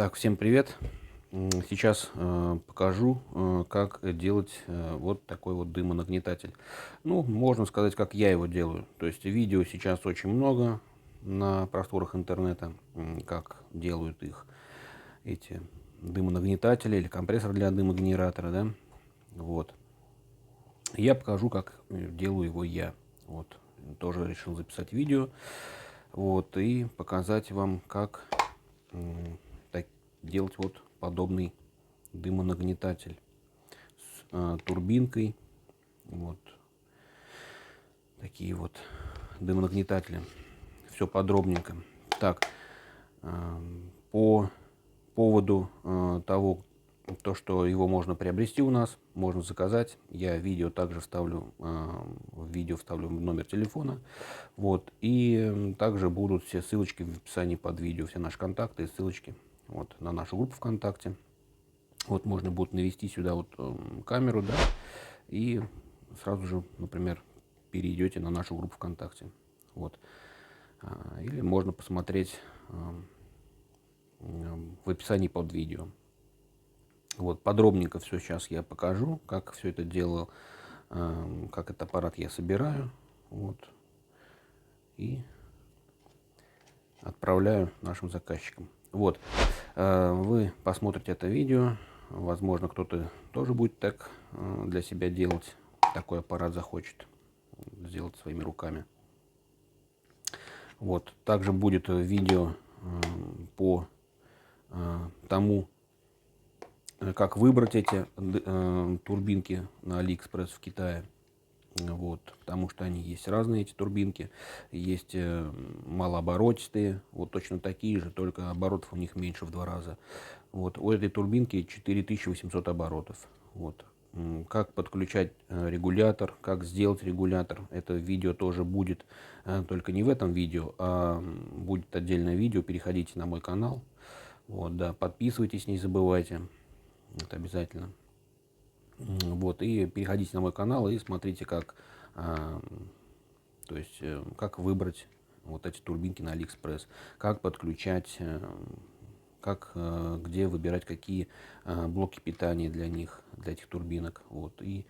Так, всем привет! Сейчас покажу, как делать вот такой вот дымонагнетатель. Ну, можно сказать, как я его делаю. То есть видео сейчас очень много на просторах интернета, как делают их эти дымонагнетатели или компрессор для дымогенератора, да. Вот. Я покажу, как делаю его я. Вот. Тоже решил записать видео. Вот. И показать вам, как так делать вот подобный дымонагнетатель с турбинкой. Вот такие вот дымонагнетатели. Все подробненько. Так, по поводу того, что его можно приобрести у нас, можно заказать. Я видео также вставлю, в видео вставлю номер телефона. Вот. И также будут все ссылочки в описании под видео, все наши контакты и ссылочки вот, на нашу группу ВКонтакте. Вот можно будет навести сюда вот камеру, да, и сразу же, например, перейдете на нашу группу ВКонтакте. Вот. Или можно посмотреть в описании под видео. Вот, подробненько все сейчас я покажу, как все это делал, как этот аппарат я собираю. Вот. И отправляю нашим заказчикам. Вот. Вы посмотрите это видео. Возможно, кто-то тоже будет так для себя делать. Такой аппарат захочет сделать своими руками. Вот. Также будет видео по тому, как выбрать эти турбинки на AliExpress в Китае. Вот, потому что они есть разные, эти турбинки. Есть малооборотистые, вот точно такие же, только оборотов у них меньше в 2 раза. Вот, у этой турбинки 4800 оборотов. Вот. Как подключать регулятор, как сделать регулятор, это видео тоже будет, только не в этом видео, а будет отдельное видео. Переходите на мой канал, вот, да, подписывайтесь, не забывайте, это обязательно. Вот, и переходите на мой канал и смотрите, как, то есть, как выбрать вот эти турбинки на AliExpress, как подключать, как, где выбирать какие блоки питания для них, для этих турбинок. Вот, и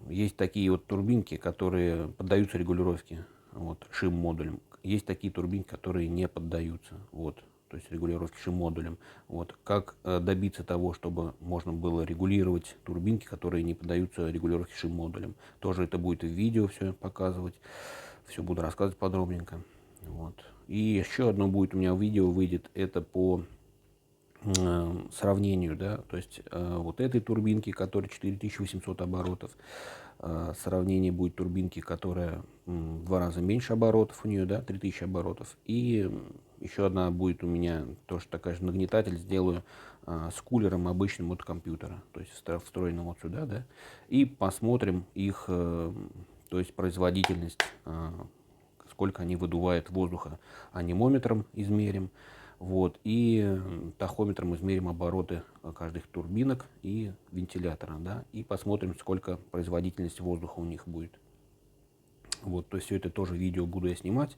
есть такие вот турбинки, которые поддаются регулировке, вот, шим-модулем. Есть такие турбинки, которые не поддаются. Вот, то есть регулировки шим-модулем. Вот. Как добиться того, чтобы можно было регулировать турбинки, которые не поддаются регулировке шим-модулем. Тоже это будет в видео все показывать. Все буду рассказывать подробненько. Вот. И еще одно будет у меня видео выйдет, это по сравнению, да, то есть вот этой турбинки, которая 4800 оборотов, сравнение будет турбинки, которая в 2 раза меньше оборотов у нее, да, 3000 оборотов, и еще одна будет у меня тоже такая же нагнетатель, сделаю с кулером обычным от компьютера, то есть встроенным вот сюда, да, и посмотрим их, то есть производительность, сколько они выдувают воздуха, анимометром измерим. Вот, и тахометром измерим обороты каждых турбинок и вентилятора, да, и посмотрим, сколько производительность воздуха у них будет. Вот, то есть все это тоже видео буду я снимать,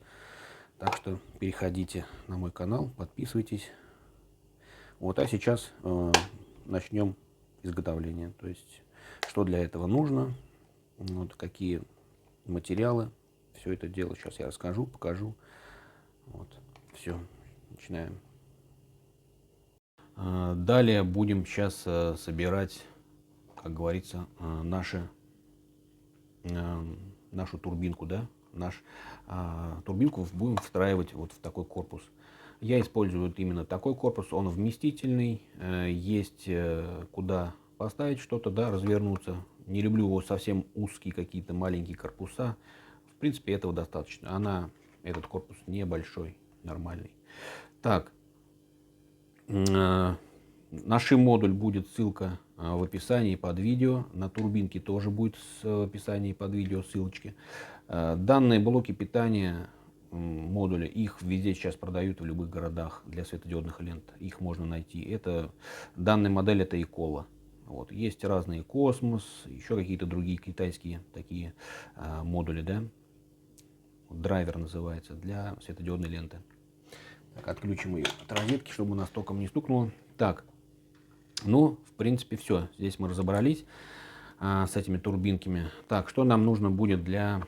так что переходите на мой канал, подписывайтесь. Вот, а сейчас начнем изготовление, то есть что для этого нужно, вот, какие материалы, все это дело сейчас я расскажу, покажу. Вот, все. Начинаем. Далее будем сейчас собирать, как говорится, нашу турбинку, да, турбинку будем встраивать вот в такой корпус. Я использую вот именно такой корпус, он вместительный, есть куда поставить что-то, да, развернуться. Не люблю его совсем узкие какие-то маленькие корпуса. В принципе, этого достаточно. Этот корпус небольшой, нормальный. Так, на шим-модуль будет ссылка в описании под видео. На турбинке тоже будет в описании под видео ссылочки. Данные блоки питания модуля, их везде сейчас продают в любых городах для светодиодных лент. Их можно найти. Данная модель это Ecola. Вот. Есть разные Космос, еще какие-то другие китайские такие модули, да? Драйвер называется, для светодиодной ленты. Так, отключим ее от розетки, чтобы у нас током не стукнуло. Так, ну, в принципе, все. Здесь мы разобрались с этими турбинками. Так, что нам нужно будет для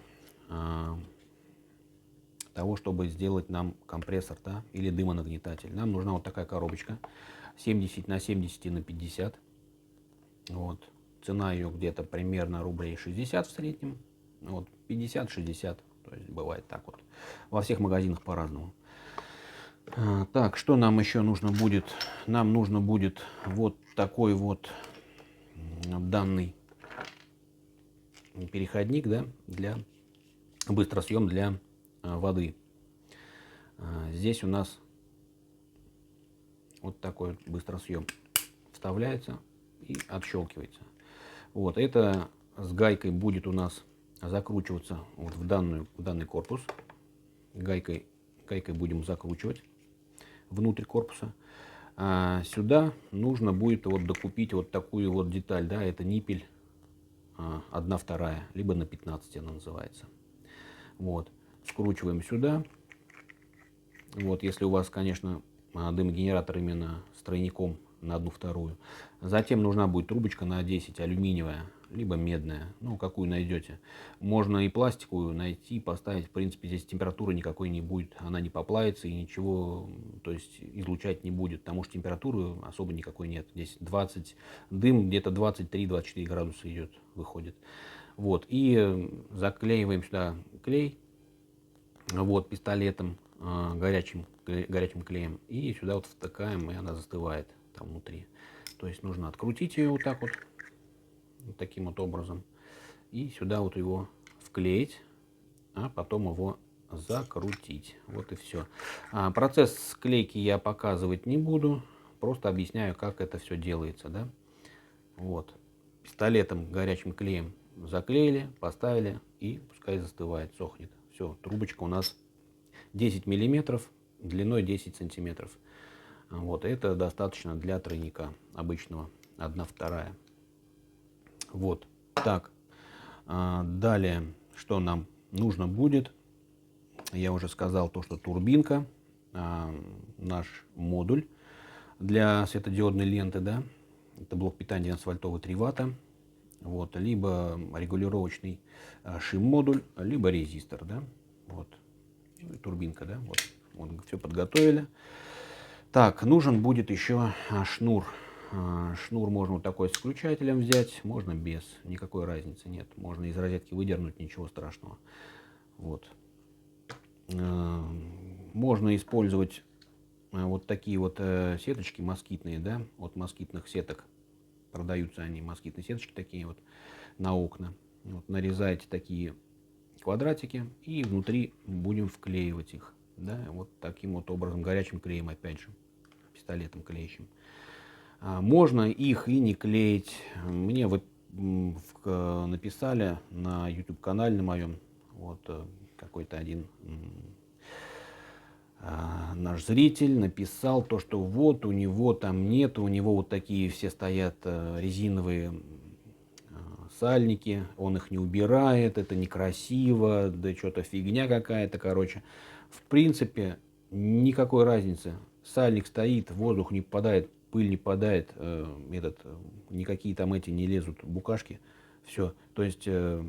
того, чтобы сделать нам компрессор, да, или дымонагнетатель? Нам нужна вот такая коробочка 70 на 70 на 50. Вот. Цена ее где-то примерно рублей 60 в среднем. Вот, 50-60. То есть бывает так вот. Во всех магазинах по-разному. Так, что нам еще нужно будет? Нам нужно будет вот такой вот данный переходник, да, для быстросъем для воды. Здесь у нас вот такой быстросъем вставляется и отщелкивается. Вот это с гайкой будет у нас закручиваться вот в данный корпус. Гайкой будем закручивать внутрь корпуса. Сюда нужно будет вот докупить вот такую вот деталь, да, это ниппель 1/2, либо на 15 она называется. Вот, скручиваем сюда. Вот, если у вас, конечно, дымогенератор именно с тройником на 1/2. Затем нужна будет трубочка на 10, алюминиевая, либо медная, ну, какую найдете. Можно и пластиковую найти, поставить. В принципе, здесь температуры никакой не будет, она не поплавится и ничего, то есть, излучать не будет, потому что температуры особо никакой нет. Здесь 20, дым где-то 23-24 градуса идет, выходит. Вот, и заклеиваем сюда клей, вот, пистолетом, горячим клеем, и сюда вот втыкаем, и она застывает там внутри. То есть нужно открутить ее вот так вот таким вот образом, и сюда вот его вклеить, а потом его закрутить. Вот и все. Процесс склейки я показывать не буду, просто объясняю, как это все делается, да. Вот, пистолетом, горячим клеем заклеили, поставили, и пускай застывает, сохнет. Все, трубочка у нас 10 миллиметров, длиной 10 сантиметров. Вот, это достаточно для тройника обычного, 1/2. Вот, так, далее, что нам нужно будет, я уже сказал то, что турбинка, наш модуль для светодиодной ленты, да, это блок питания 12-вольтовый 3 ватта, вот, либо регулировочный шим-модуль, либо резистор, да, вот, турбинка, да, вот все подготовили. Так, нужен будет еще шнур. Шнур можно вот такой с включателем взять, можно без, никакой разницы нет. Можно из розетки выдернуть, ничего страшного. Вот. Можно использовать вот такие вот сеточки москитные, да, от москитных сеток. Продаются они, москитные сеточки такие вот на окна. Вот, нарезаете такие квадратики и внутри будем вклеивать их, да, вот таким вот образом, горячим клеем, опять же, пистолетом клеящим. Можно их и не клеить. Мне вот написали на YouTube канале на моем, вот какой-то один наш зритель написал то, что вот у него там нет, у него вот такие все стоят резиновые сальники, он их не убирает, это некрасиво, да что-то фигня какая-то, короче. В принципе, никакой разницы. Сальник стоит, воздух не попадает, пыль не попадает, никакие там эти не лезут букашки. Все. То есть, в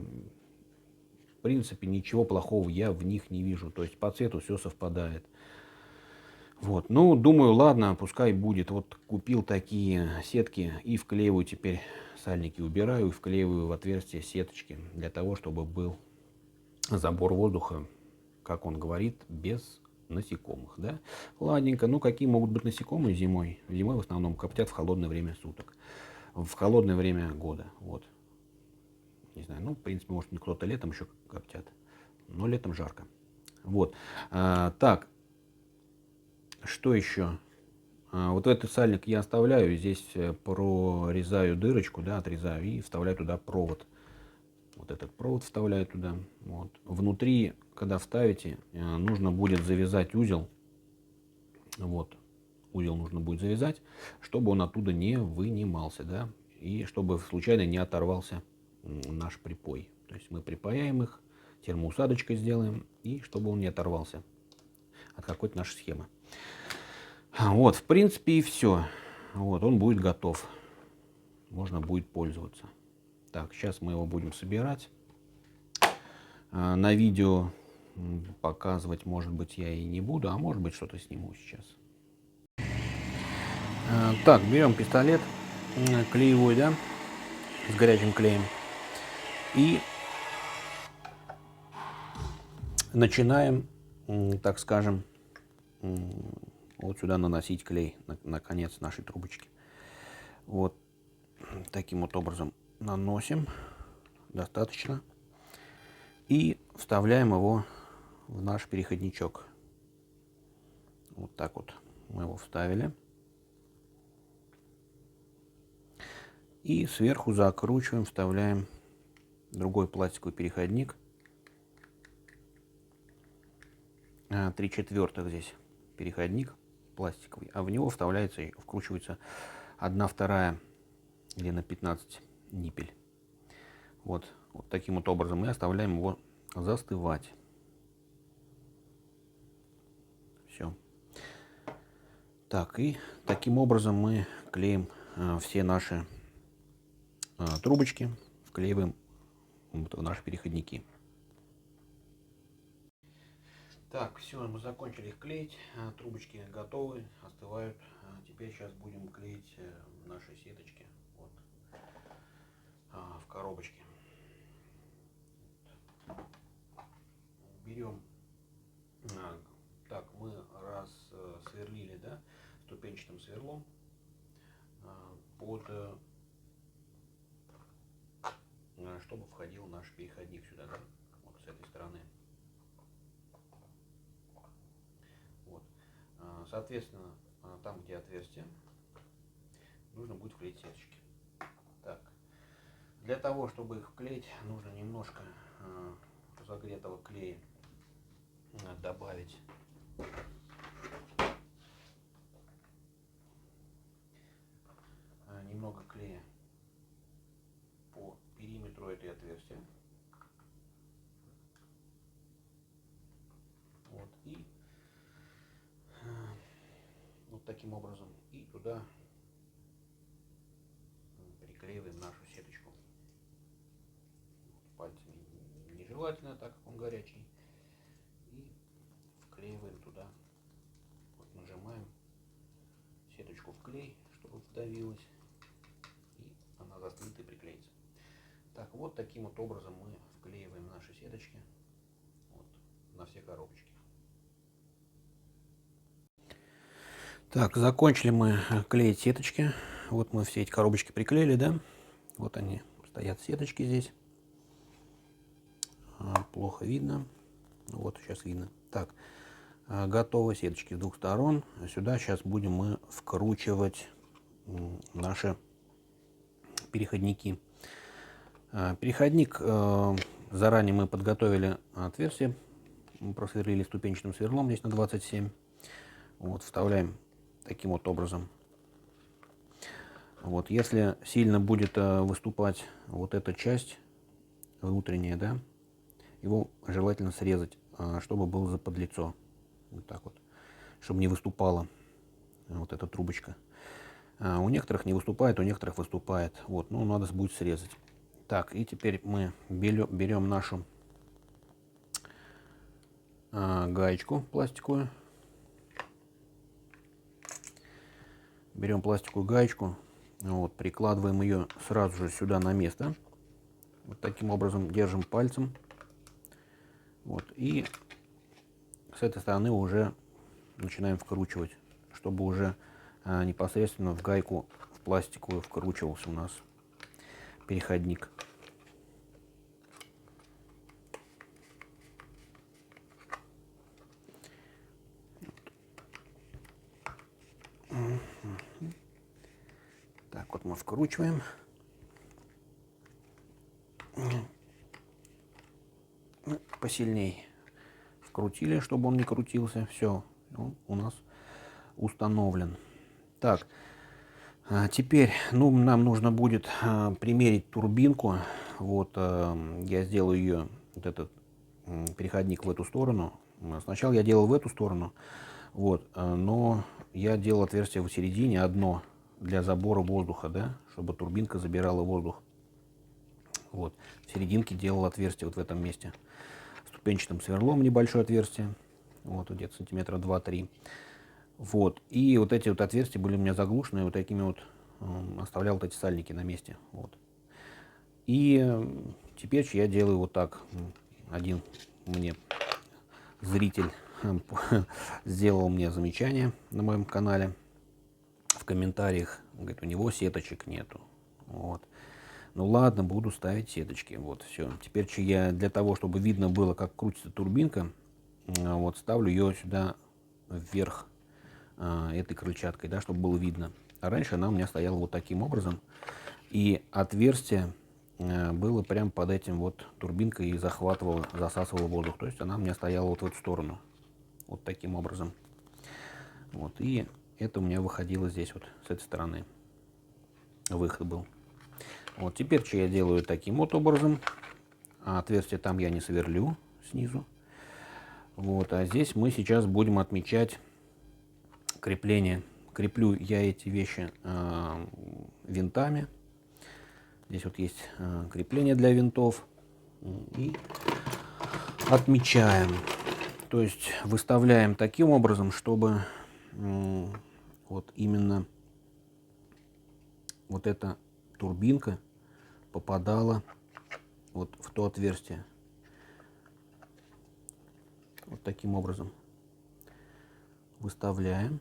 принципе, ничего плохого я в них не вижу. То есть, по цвету все совпадает. Вот, ну, думаю, ладно, пускай будет. Вот купил такие сетки и вклеиваю теперь, сальники убираю и вклеиваю в отверстие сеточки, для того, чтобы был забор воздуха, как он говорит, без насекомых, да. Ладненько, ну, какие могут быть насекомые зимой? Зимой в основном коптят в холодное время суток, в холодное время года, вот. Не знаю, ну, в принципе, может, кто-то летом еще коптят, но летом жарко. Вот, так. Что еще? Вот этот сальник я оставляю, здесь прорезаю дырочку, да, отрезаю и вставляю туда провод. Вот этот провод вставляю туда. Вот. Внутри, когда вставите, нужно будет завязать узел. Вот. Узел нужно будет завязать, чтобы он оттуда не вынимался, да, и чтобы случайно не оторвался наш припой. То есть мы припаяем их, термоусадочкой сделаем, и чтобы он не оторвался. от какой-то нашей схемы. Вот, в принципе, и все. Вот, он будет готов. Можно будет пользоваться. Так, сейчас мы его будем собирать. На видео показывать, может быть, я и не буду, а может быть, что-то сниму сейчас. Так, берем пистолет клеевой, да, с горячим клеем. И начинаем, так скажем, вот сюда наносить клей на конец нашей трубочки. Вот таким вот образом наносим. Достаточно. И вставляем его в наш переходничок. Вот так вот мы его вставили. И сверху закручиваем, вставляем другой пластиковый переходник. 3/4 здесь переходник пластиковый, а в него вставляется и вкручивается 1/2 или на 15 ниппель. Вот таким вот образом мы оставляем его застывать. Все. Так, и таким образом мы клеим все наши трубочки, вклеиваем в наши переходники. Так, все, мы закончили их клеить, трубочки готовы, остывают. Теперь сейчас будем клеить наши сеточки вот, в коробочке. Берем, так, мы сверлили, да, ступенчатым сверлом чтобы входил наш переходник сюда, да, вот с этой стороны. Вот. Соответственно, там, где отверстие, нужно будет вклеить сеточки. Так. Для того, чтобы их вклеить, нужно немножко разогретого клея добавить. Немного клея по периметру этой отверстия. Вот. И вот таким образом. И туда приклеиваем нашу сеточку. Пальцами нежелательно, так как он горячий. И вклеиваем туда. Вот нажимаем сеточку в клей, чтобы вдавилась. И она застынет и приклеится. Так, вот таким вот образом мы вклеиваем наши сеточки вот, на все коробочки. Так, закончили мы клеить сеточки. Вот мы все эти коробочки приклеили, да? Вот они стоят, сеточки здесь. Плохо видно. Вот сейчас видно. Так, готовы сеточки с двух сторон. Сюда сейчас будем мы вкручивать наши переходники. Переходник заранее мы подготовили отверстие, просверлили ступенчатым сверлом здесь на 27. Вот вставляем таким вот образом. Вот если сильно будет выступать вот эта часть внутренняя, да, его желательно срезать, чтобы был заподлицо, вот так вот, чтобы не выступала вот эта трубочка. У некоторых не выступает, у некоторых выступает. Вот, ну надо будет срезать. Так, и теперь мы берем нашу гаечку пластиковую. Берем пластиковую гаечку, вот, прикладываем ее сразу же сюда на место. Вот таким образом держим пальцем. Вот, и с этой стороны уже начинаем вкручивать, чтобы уже непосредственно в гайку в пластиковую вкручивался у нас переходник. Так вот мы вкручиваем. Посильней вкрутили, чтобы он не крутился. Все, он у нас установлен. Так, теперь нам нужно будет примерить турбинку. Вот я сделаю ее, вот этот переходник в эту сторону, Сначала я делал в эту сторону, вот, но я делал отверстие в середине одно для забора воздуха, да, чтобы турбинка забирала воздух. Вот, в серединке делал отверстие вот в этом месте. Ступенчатым сверлом небольшое отверстие, вот, где-то сантиметра 2-3. Вот, и вот эти вот отверстия были у меня заглушенные, вот такими вот, оставлял вот эти сальники на месте, вот. И теперь я делаю вот так. Один мне зритель сделал мне замечание на моем канале в комментариях. Говорит, у него сеточек нету. Вот. Ну ладно, буду ставить сеточки. Вот, все. Теперь я для того, чтобы видно было, как крутится турбинка, вот ставлю ее сюда вверх этой крыльчаткой, да, чтобы было видно. А раньше она у меня стояла вот таким образом. И отверстие было прям под этим вот турбинкой и захватывала, засасывала воздух. То есть она у меня стояла вот в эту сторону. Вот таким образом. Вот. И это у меня выходило здесь вот с этой стороны. Выход был. Вот теперь я делаю таким вот образом. А отверстие там я не сверлю снизу. Вот. А здесь мы сейчас будем отмечать крепление. Креплю я эти вещи винтами. Здесь вот есть крепление для винтов. И отмечаем. То есть выставляем таким образом, чтобы вот именно вот эта турбинка попадала вот в то отверстие. Вот таким образом выставляем.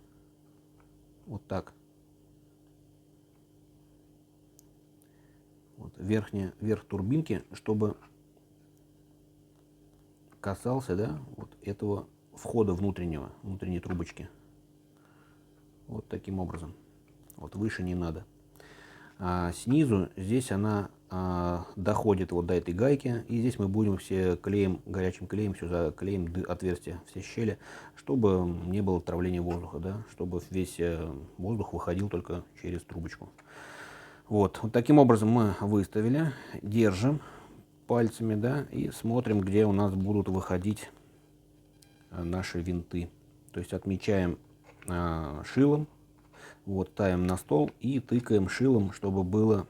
Вот так. Вот верх турбинки, чтобы касался, да, вот этого входа внутренней трубочки. Вот таким образом. Вот выше не надо. А снизу здесь она доходит вот до этой гайки, и здесь мы будем все клеем, горячим клеем все заклеим отверстия, все щели, чтобы не было отравления воздуха, да, чтобы весь воздух выходил только через трубочку. Вот таким образом мы выставили, держим пальцами, да, и смотрим, где у нас будут выходить наши винты. То есть отмечаем шилом, вот, ставим на стол и тыкаем шилом, чтобы было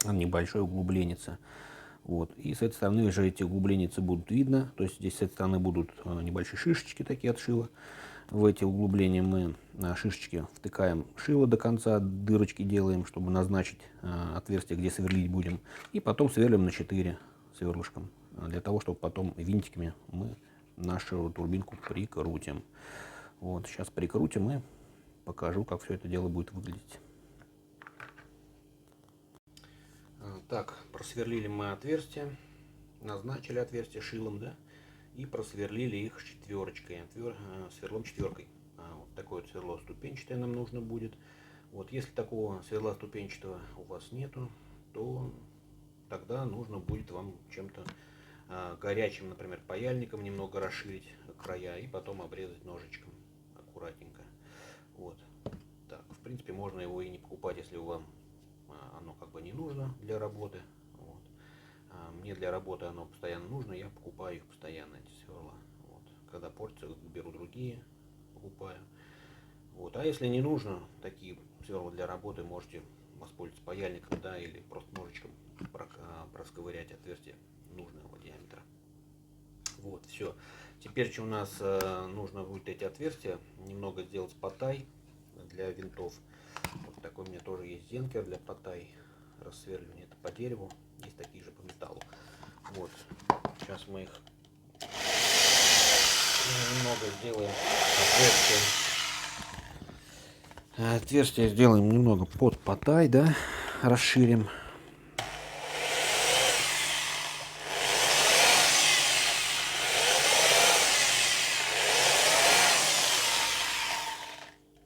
небольшое углубление. Вот. И с этой стороны уже эти углубления будут видно. То есть здесь с этой стороны будут небольшие шишечки такие от шила. В эти углубления мы на шишечки втыкаем шило до конца, дырочки делаем, чтобы назначить отверстие, где сверлить будем. И потом сверлим на 4 сверлышком, для того, чтобы потом винтиками мы нашу турбинку прикрутим. Вот, сейчас прикрутим и покажу, как все это дело будет выглядеть. Так, просверлили мы отверстия, назначили отверстие шилом, да, и просверлили их четверочкой, сверлом четверкой. Вот такое вот сверло ступенчатое нам нужно будет. Вот если такого сверла ступенчатого у вас нету, то тогда нужно будет вам чем-то горячим, например, паяльником немного расширить края и потом обрезать ножичком аккуратненько. Вот. Так, в принципе, можно его и не покупать, если вам оно как бы не нужно для работы. Вот. Мне для работы оно постоянно нужно, я покупаю их постоянно, эти сверла. Вот. Когда портятся, беру другие, покупаю. Вот. А если не нужно такие сверла для работы, можете воспользоваться паяльником, да, или просто ножичком просковырять отверстие нужного диаметра. Вот, все. Теперь у нас нужно будет эти отверстия немного сделать потай для винтов. Вот такой у меня тоже есть зенкер для потай рассверливания. Это по дереву, есть такие же по металлу. Вот, сейчас мы их немного сделаем отверстие сделаем немного под потай, да, расширим.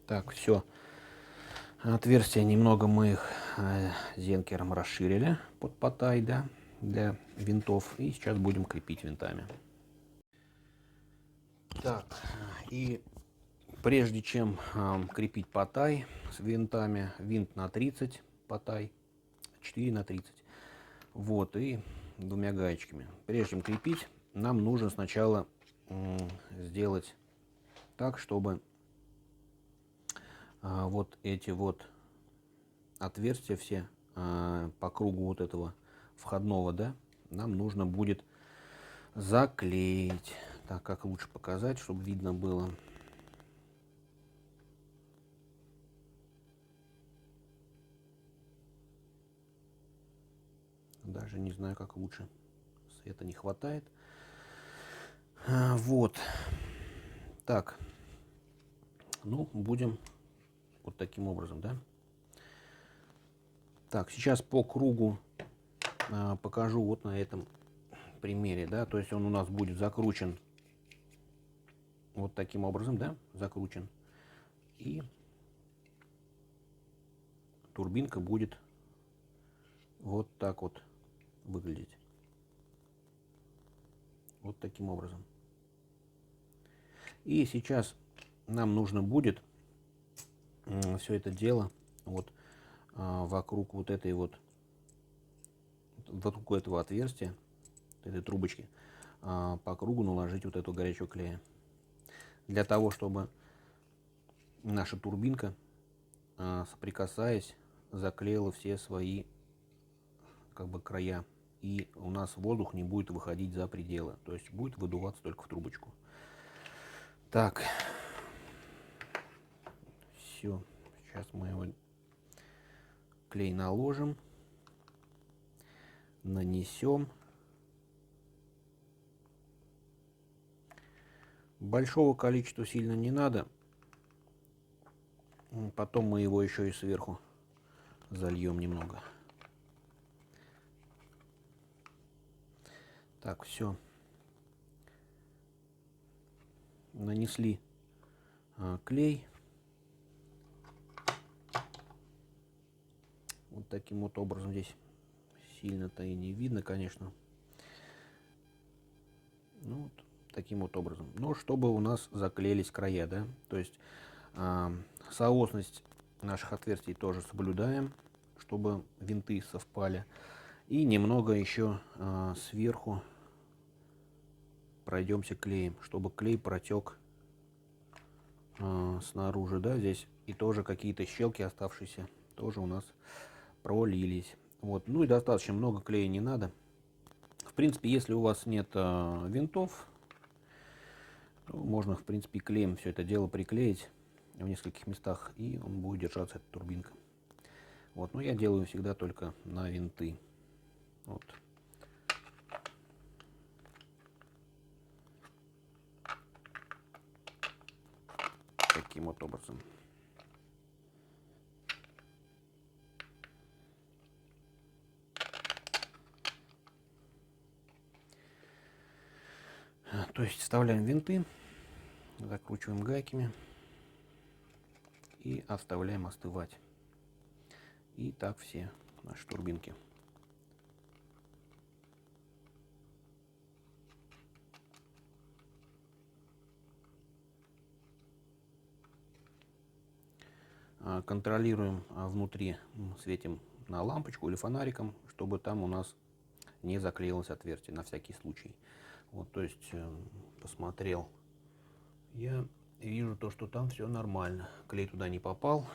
Так, все. Отверстия немного мы их зенкером расширили под потай, да, для винтов. И сейчас будем крепить винтами. Так, и прежде чем крепить потай с винтами, винт на 30 потай, 4 на 30, вот, и двумя гаечками. Прежде чем крепить, нам нужно сначала сделать так, чтобы вот эти вот отверстия все по кругу вот этого входного, да, нам нужно будет заклеить. Так, как лучше показать, чтобы видно было. Даже не знаю, как лучше. Света не хватает. Вот. Так. Ну, будем вот таким образом, да. Так, сейчас по кругу покажу вот на этом примере, да. То есть он у нас будет закручен вот таким образом, да, закручен. И турбинка будет вот так вот выглядеть. Вот таким образом. И сейчас нам нужно будет все это дело вот вокруг вот этой вот, вокруг этого отверстия, этой трубочки, по кругу наложить вот эту горячего клея. Для того, чтобы наша турбинка, соприкасаясь, заклеила все свои как бы края. И у нас воздух не будет выходить за пределы. То есть будет выдуваться только в трубочку. Так. Все. Сейчас мы его клей наложим. Нанесем. Большого количества сильно не надо. Потом мы его еще и сверху зальем немного. Так, все. Нанесли клей. Вот таким вот образом. Здесь сильно-то и не видно, конечно. Ну, вот таким вот образом. Но чтобы у нас заклеились края, да. То есть соосность наших отверстий тоже соблюдаем, чтобы винты совпали. И немного еще сверху пройдемся клеем, чтобы клей протек снаружи, да, здесь и тоже какие-то щелки оставшиеся тоже у нас пролились. Вот, ну и достаточно много клея не надо. В принципе, если у вас нет винтов, то можно, в принципе, клеем все это дело приклеить в нескольких местах, и он будет держаться, эта турбинка. Вот, но я делаю всегда только на винты. Вот. Таким вот образом. То есть вставляем винты, закручиваем гайками и оставляем остывать. И так все наши турбинки. Контролируем внутри, светим на лампочку или фонариком, чтобы там у нас не заклеилось отверстие, на всякий случай. Вот, то есть посмотрел, я вижу то, что там все нормально. Клей туда не попал,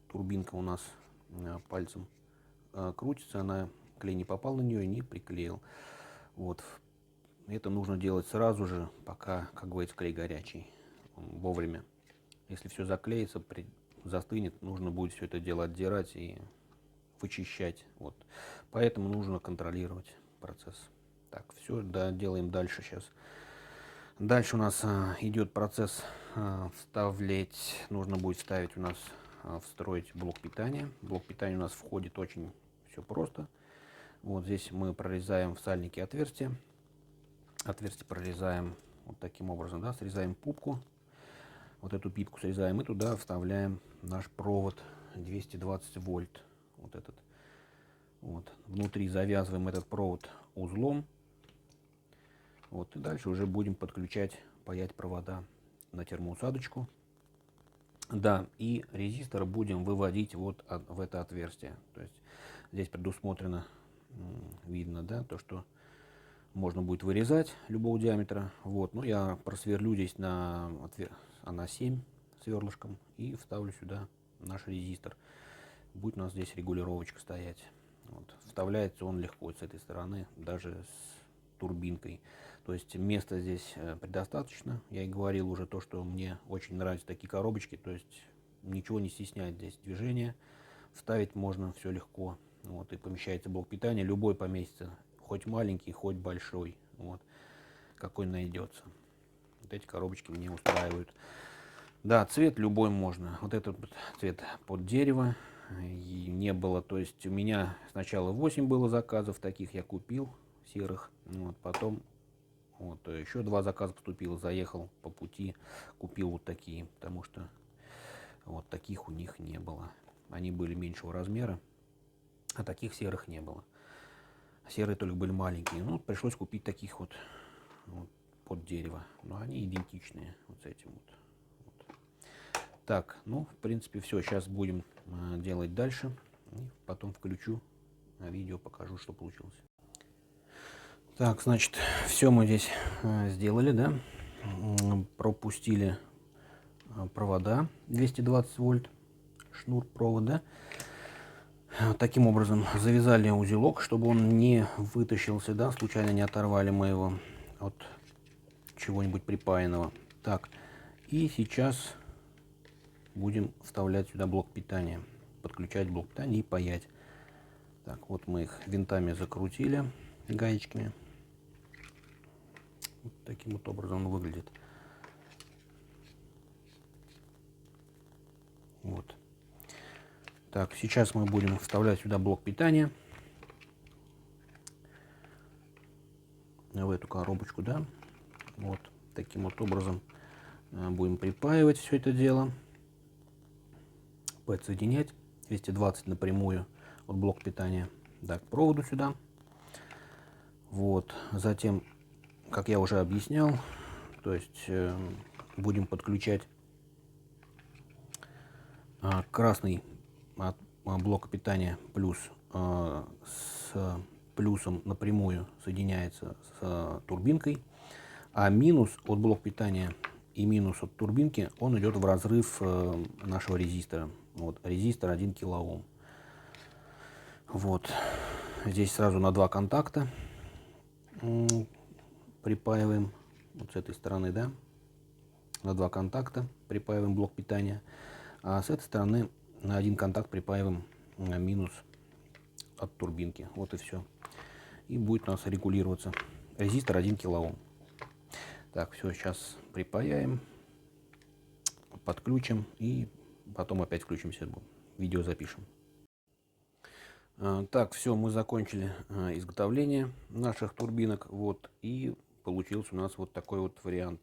турбинка у нас пальцем крутится, она, клей не попал на нее и не приклеил. Вот, это нужно делать сразу же, пока, как говорится, клей горячий, вовремя. Если все заклеится, застынет, нужно будет все это дело отдирать и вычищать. Вот. Поэтому нужно контролировать процесс. Так, все, да, делаем дальше сейчас. Дальше у нас идет процесс вставлять. Нужно будет вставить у нас, встроить блок питания. Блок питания у нас входит очень все просто. Вот здесь мы прорезаем в сальнике отверстие. Отверстие прорезаем вот таким образом, да, срезаем пупку. Вот эту пипку срезаем и туда вставляем наш провод 220 вольт. Вот этот. Вот. Внутри завязываем этот провод узлом. Вот. И дальше уже будем подключать, паять провода на термоусадочку. Да, и резистор будем выводить вот в это отверстие. То есть здесь предусмотрено, видно, да, то, что Можно будет вырезать любого диаметра. Вот. Но я просверлю здесь на 7 сверлышком и вставлю сюда наш резистор. Будет у нас здесь регулировочка стоять. Вот. Вставляется он легко с этой стороны, даже с турбинкой. То есть места здесь предостаточно. Я и говорил уже то, что мне очень нравятся такие коробочки. То есть ничего не стесняет здесь движение. Вставить можно все легко. Вот. И помещается блок питания. Любой поместится. Хоть маленький, хоть большой. Вот. Какой найдется. Вот эти коробочки мне устраивают. Да, цвет любой можно. Вот этот цвет под дерево. И не было, то есть у меня сначала 8 было заказов таких, я купил серых. Вот, потом вот, еще 2 заказа поступило, заехал по пути, купил вот такие, потому что вот таких у них не было. Они были меньшего размера, а таких серых не было. Серые только были маленькие. Ну, пришлось купить таких вот под дерево. Но они идентичные вот с этим вот. Так, ну, в принципе, все. Сейчас будем делать дальше. И потом включу видео, покажу, что получилось. Так, значит, все мы здесь сделали, да. Пропустили провода 220 вольт, шнур провода. Таким образом завязали узелок, чтобы он не вытащился, да, случайно не оторвали мы его от чего-нибудь припаянного. Так, и сейчас будем вставлять сюда блок питания, подключать блок питания и паять. Так, вот мы их винтами закрутили, гаечками. Вот таким вот образом он выглядит. Вот. Так, сейчас мы будем вставлять сюда блок питания. В эту коробочку, да. Вот таким вот образом будем припаивать все это дело. Подсоединять 220 напрямую от блока питания, да, к проводу сюда. Вот. Затем, как я уже объяснял, то есть будем подключать красный от блока питания плюс с плюсом напрямую соединяется с турбинкой, а минус от блока питания и минус от турбинки, он идет в разрыв нашего резистора. Вот, резистор 1 килоом. Вот. Здесь сразу на 2 контакта припаиваем вот с этой стороны, да, на 2 контакта припаиваем блок питания, а с этой стороны на 1 контакт припаиваем минус от турбинки. Вот и все. И будет у нас регулироваться резистор 1 килоом. Так, все, сейчас припаяем, подключим и потом опять включимся, видео запишем. Так, все, мы закончили изготовление наших турбинок. Вот, и получился у нас вот такой вот вариант.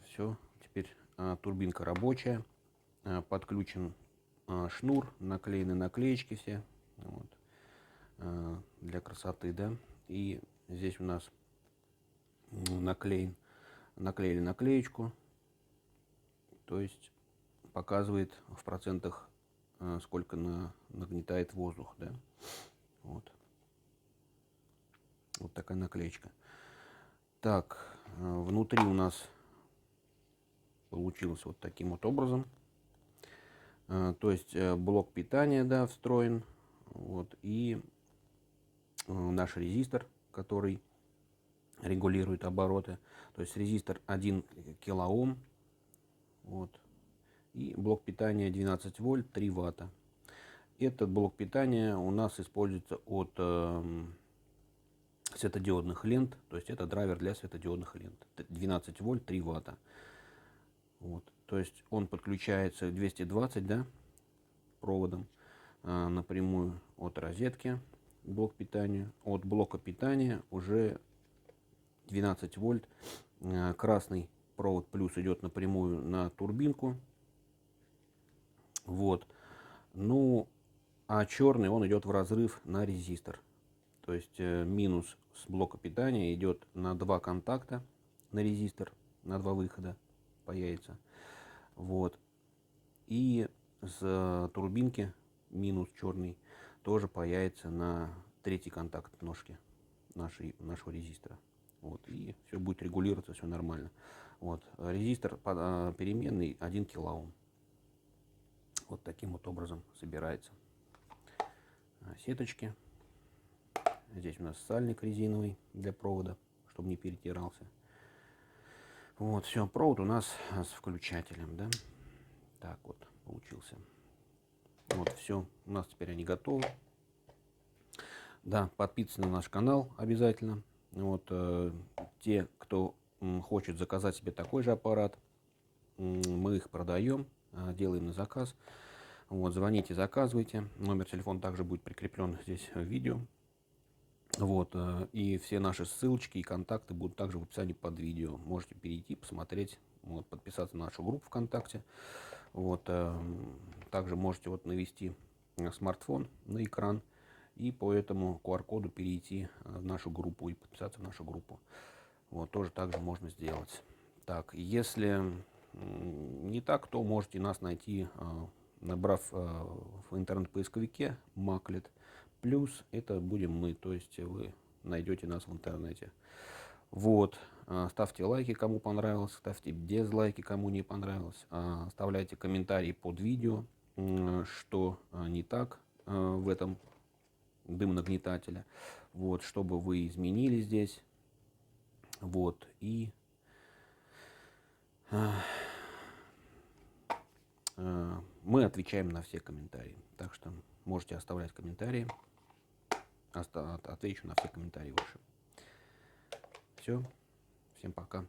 Все, теперь турбинка рабочая. Подключен шнур, наклеены наклеечки все. Вот, для красоты, да. И здесь у нас наклеили наклеечку. То есть показывает в процентах, сколько нагнетает воздух, да. Вот. Вот такая наклеечка. Так, внутри у нас получилось вот таким вот образом. То есть блок питания, да, встроен. Вот, и наш резистор, который регулирует обороты. То есть резистор 1 килоом. Вот. И блок питания 12 вольт, 3 ватта. Этот блок питания у нас используется от светодиодных лент. То есть это драйвер для светодиодных лент. 12 вольт, 3 ватта. Вот. То есть он подключается 220, да, проводом напрямую от розетки блок питания. От блока питания уже 12 вольт. Красный провод плюс идет напрямую на турбинку. Вот. Ну, а черный он идет в разрыв на резистор. То есть минус с блока питания идет на 2 контакта на резистор, на 2 выхода появится. Вот. И с турбинки минус черный тоже появится на 3-й контакт ножки. нашего резистора. Вот, и все будет регулироваться, все нормально. Вот, резистор переменный 1 килоом. Вот таким вот образом собирается. Сеточки. Здесь у нас сальник резиновый для провода, чтобы не перетирался. Вот, все, провод у нас с включателем, да. Так вот получился. Вот, все, у нас теперь они готовы. Да, подписывайтесь на наш канал обязательно. Вот, те, кто хочет заказать себе такой же аппарат, мы их продаем, делаем на заказ. Вот, звоните, заказывайте. Номер телефона также будет прикреплен здесь в видео. Вот, и все наши ссылочки и контакты будут также в описании под видео. Можете перейти, посмотреть, вот, подписаться на нашу группу ВКонтакте. Вот, также можете вот навести смартфон на экран и по этому QR-коду перейти в нашу группу и подписаться в нашу группу. Вот, тоже также можно сделать. Так, если не так, то можете нас найти, набрав в интернет-поисковике Maklet. Плюс это будем мы, то есть вы найдете нас в интернете. Вот, ставьте лайки, кому понравилось, ставьте дизлайки, кому не понравилось, оставляйте комментарии под видео, что не так в этом дымонагнетателе, вот, чтобы вы изменили здесь, вот, и мы отвечаем на все комментарии, так что можете оставлять комментарии, отвечу на все комментарии ваши. Все, всем пока.